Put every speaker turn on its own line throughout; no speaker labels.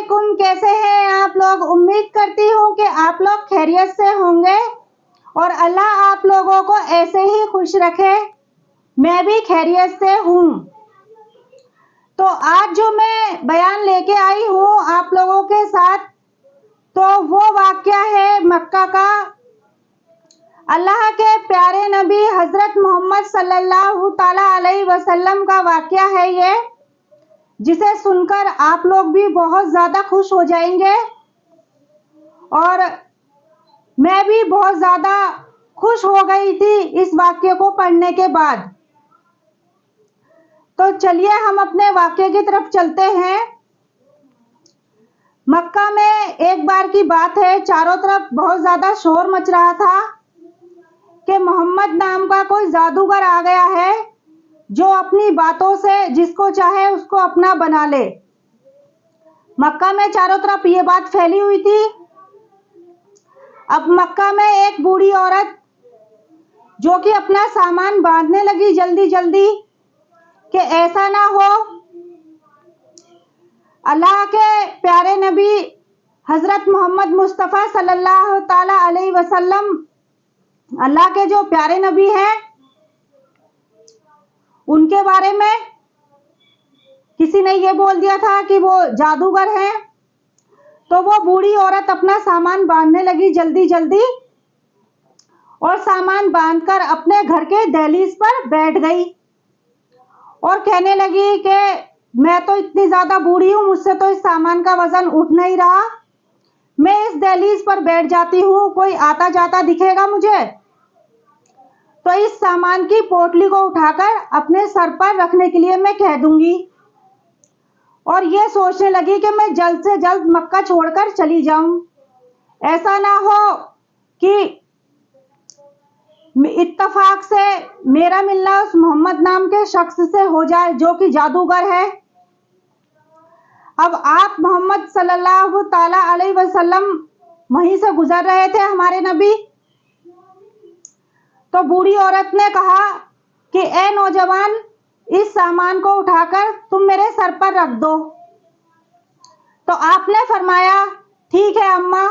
अस्सलामुअलैकुम। कैसे हैं आप लोग? उम्मीद करती हूँ कि आप लोग खैरियत से होंगे और अल्लाह आप लोगों को ऐसे ही खुश रखे। मैं भी खैरियत से हूँ। तो आज जो मैं बयान लेके आई हूँ आप लोगों के साथ, तो वो वाक़या है मक्का का। अल्लाह के प्यारे नबी हज़रत मोहम्मद सल्लल्लाहु ताला अलैहि वसल्लम का वाक़या है ये, जिसे सुनकर आप लोग भी बहुत ज़्यादा खुश हो जाएंगे और मैं भी बहुत ज़्यादा खुश हो गई थी इस वाक़ये को पढ़ने के बाद। तो चलिए हम अपने वाक़ये की तरफ चलते हैं। मक्का में एक बार की बात है, चारों तरफ बहुत ज़्यादा शोर मच रहा था कि मोहम्मद नाम का कोई जादूगर आ गया है जो अपनी बातों से जिसको चाहे उसको अपना बना ले। मक्का में चारों तरफ ये बात फैली हुई थी। अब मक्का में एक बूढ़ी औरत जो कि अपना सामान बांधने लगी जल्दी जल्दी कि ऐसा ना हो अल्लाह के प्यारे नबी हज़रत मोहम्मद मुस्तफ़ा सल्लल्लाहु ताला अलैहि वसल्लम अल्लाह के जो प्यारे नबी हैं उनके बारे में किसी ने ये बोल दिया था कि वो जादूगर हैं। तो वो बूढ़ी औरत अपना सामान बांधने लगी जल्दी जल्दी और सामान बांधकर अपने घर के दहलीज पर बैठ गई और कहने लगी कि मैं तो इतनी ज़्यादा बूढ़ी हूँ, मुझसे तो इस सामान का वज़न उठ नहीं रहा, मैं इस दहलीज पर बैठ जाती हूँ, कोई आता जाता दिखेगा मुझे तो इस सामान की पोटली को उठाकर अपने सर पर रखने के लिए मैं कह दूंगी। और ये सोचने लगी कि मैं जल्द से जल्द मक्का छोड़कर चली जाऊं, ऐसा ना हो कि इत्तफाक से मेरा मिलना उस मोहम्मद नाम के शख्स से हो जाए जो कि जादूगर है। अब आप मोहम्मद सल्लल्लाहु ताला अलैहि वसल्लम वहीं से गुजर रहे थे, हमारे नबी। तो बूढ़ी औरत ने कहा कि ए नौजवान, इस सामान को उठाकर तुम मेरे सर पर रख दो। तो आपने फरमाया ठीक है अम्मा।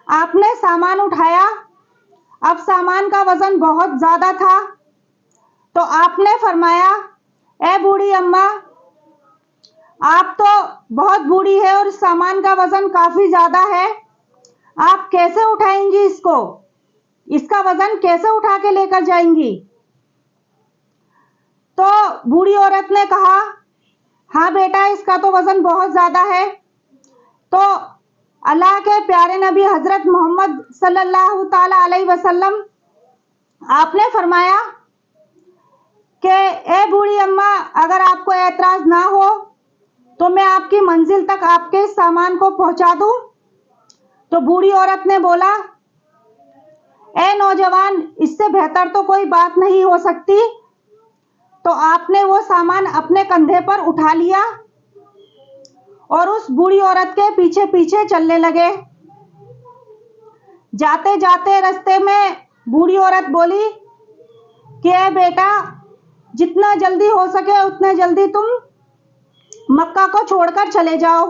आपने सामान उठाया। अब सामान का वजन बहुत ज्यादा था तो आपने फरमाया ए बूढ़ी अम्मा, आप तो बहुत बूढ़ी है और सामान का वजन काफी ज्यादा है, आप कैसे उठाएंगी इसको, इसका वजन कैसे उठा के लेकर जाएंगी? तो बूढ़ी औरत ने कहा हाँ बेटा, इसका तो वजन बहुत ज्यादा है। तो अल्लाह के प्यारे नबी हजरत मोहम्मद सल्लल्लाहु ताला अलैहि वसल्लम आपने फरमाया कि ए बूढ़ी अम्मा, अगर आपको एतराज ना हो तो मैं आपकी मंजिल तक आपके सामान को पहुंचा दूं। तो बूढ़ी औरत ने बोला ए नौजवान, इससे बेहतर तो कोई बात नहीं हो सकती। तो आपने वो सामान अपने कंधे पर उठा लिया और उस बूढ़ी औरत के पीछे पीछे चलने लगे। जाते जाते रास्ते में बूढ़ी औरत बोली कि ए बेटा, जितना जल्दी हो सके उतना जल्दी तुम मक्का को छोड़कर चले जाओ।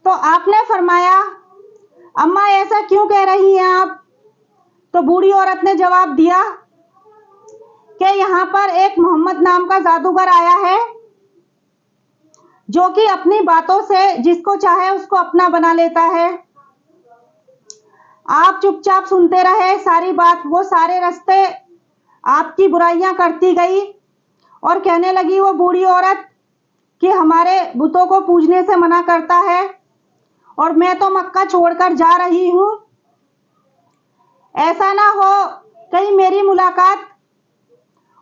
तो आपने फरमाया अम्मा, ऐसा क्यों कह रही हैं आप? तो बूढ़ी औरत ने जवाब दिया कि यहाँ पर एक मोहम्मद नाम का जादूगर आया है जो कि अपनी बातों से जिसको चाहे उसको अपना बना लेता है। आप चुपचाप सुनते रहे सारी बात। वो सारे रास्ते आपकी बुराइयां करती गई और कहने लगी वो बूढ़ी औरत कि हमारे बुतों को पूजने से मना करता है और मैं तो मक्का छोड़कर जा रही हूं, ऐसा ना हो कहीं मेरी मुलाकात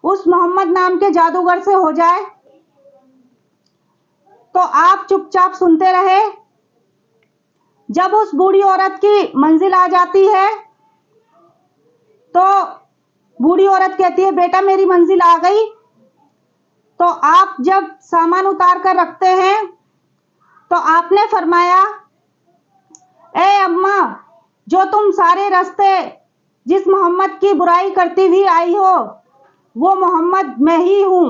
उस मोहम्मद नाम के जादूगर से हो जाए। तो आप चुपचाप सुनते रहे। जब उस बूढ़ी औरत की मंजिल आ जाती है तो बूढ़ी औरत कहती है बेटा, मेरी मंजिल आ गई। तो आप जब सामान उतार कर रखते हैं तो आपने फरमाया ए अम्मा, जो तुम सारे रास्ते जिस मोहम्मद की बुराई करती हुई आई हो वो मोहम्मद मैं ही हूं।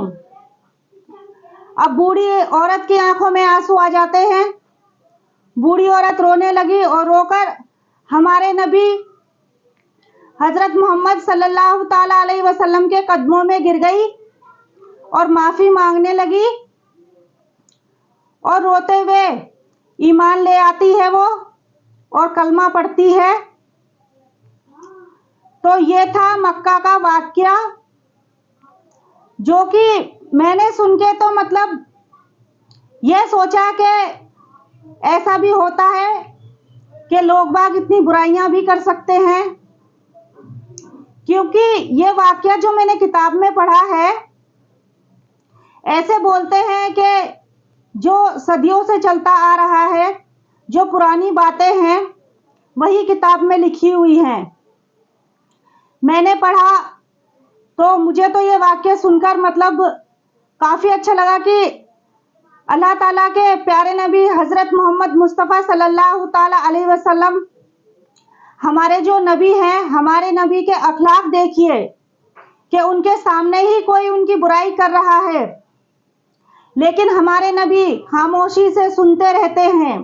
अब बूढ़ी औरत की आंखों में आंसू आ जाते हैं बूढ़ी औरत रोने लगी और रोकर हमारे नबी हजरत मोहम्मद सल्लल्लाहु ताला अलैहि वसल्लम के कदमों में गिर गई और माफी मांगने लगी और रोते हुए ईमान ले आती है वो और कलमा पढ़ती है। तो ये था मक्का का वाकया, जो कि मैंने सुन के तो मतलब ये सोचा कि ऐसा भी होता है कि लोग बाग इतनी बुराइयां भी कर सकते हैं, क्योंकि ये वाकया जो मैंने किताब में पढ़ा है, ऐसे बोलते हैं कि जो सदियों से चलता आ रहा है, जो पुरानी बातें हैं, वही किताब में लिखी हुई हैं। मैंने पढ़ा तो मुझे तो ये वाकया सुनकर मतलब काफ़ी अच्छा लगा कि अल्लाह ताला के प्यारे नबी हज़रत मोहम्मद मुस्तफ़ा सल्लल्लाहु ताला अलैहि वसल्लम हमारे जो नबी हैं, हमारे नबी के अखलाक देखिए कि उनके सामने ही कोई उनकी बुराई कर रहा है, लेकिन हमारे नबी खामोशी से सुनते रहते हैं।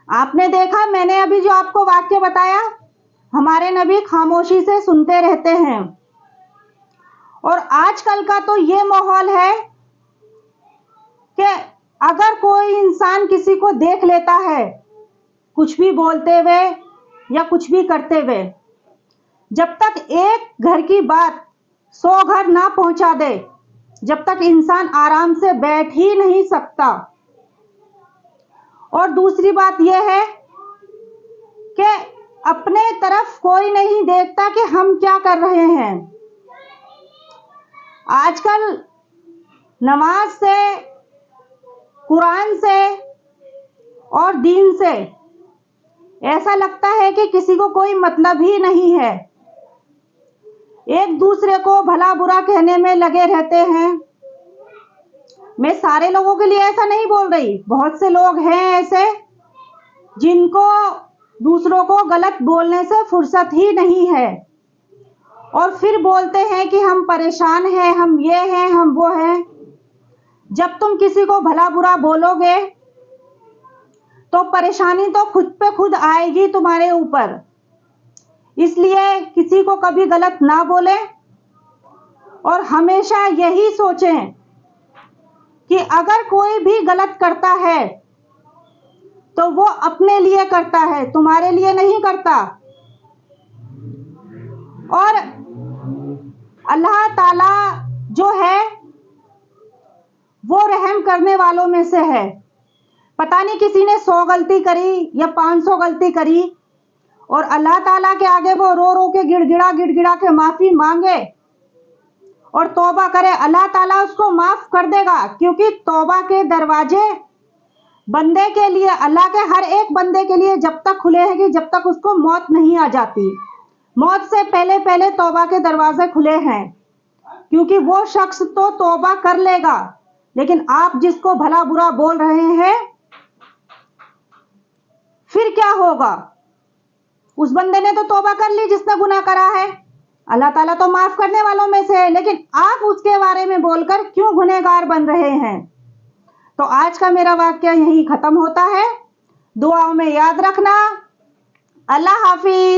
आपने देखा, मैंने अभी जो आपको वाक्य बताया, हमारे नबी खामोशी से सुनते रहते हैं। और आजकल का तो ये माहौल है कि अगर कोई इंसान किसी को देख लेता है कुछ भी बोलते हुए या कुछ भी करते हुए, जब तक एक घर की बात 100 घर ना पहुंचा दे, जब तक इंसान आराम से बैठ ही नहीं सकता। और दूसरी बात यह है कि अपने तरफ कोई नहीं देखता कि हम क्या कर रहे हैं। आजकल नमाज से, कुरान से और दीन से ऐसा लगता है कि किसी को कोई मतलब ही नहीं है। एक दूसरे को भला बुरा कहने में लगे रहते हैं। मैं सारे लोगों के लिए ऐसा नहीं बोल रही, बहुत से लोग हैं ऐसे जिनको दूसरों को गलत बोलने से फुर्सत ही नहीं है, और फिर बोलते हैं कि हम परेशान हैं, हम ये हैं, हम वो हैं। जब तुम किसी को भला बुरा बोलोगे तो परेशानी तो खुद पे खुद आएगी तुम्हारे ऊपर। इसलिए किसी को कभी गलत ना बोले और हमेशा यही सोचें कि अगर कोई भी गलत करता है तो वो अपने लिए करता है, तुम्हारे लिए नहीं करता। और अल्लाह ताला जो है वो रहम करने वालों में से है। पता नहीं किसी ने 100 गलती करी या 500 गलती करी और अल्लाह ताला के आगे वो रो रो के गिड़गिड़ा के माफी मांगे और तौबा करे, अल्लाह ताला उसको माफ कर देगा, क्योंकि तौबा के दरवाजे बंदे के लिए, अल्लाह के हर एक बंदे के लिए जब तक खुले हैं कि जब तक उसको मौत नहीं आ जाती। मौत से पहले पहले तौबा के दरवाजे खुले हैं, क्योंकि वो शख्स तो तौबा कर लेगा, लेकिन आप जिसको भला बुरा बोल रहे हैं फिर क्या होगा? उस बंदे ने तो तौबा कर ली जिसने गुनाह करा है, अल्लाह ताला तो माफ करने वालों में से है, लेकिन आप उसके बारे में बोलकर क्यों गुनहगार बन रहे हैं? तो आज का मेरा वाक्य यहीं खत्म होता है। दुआओं में याद रखना। अल्लाह हाफिज।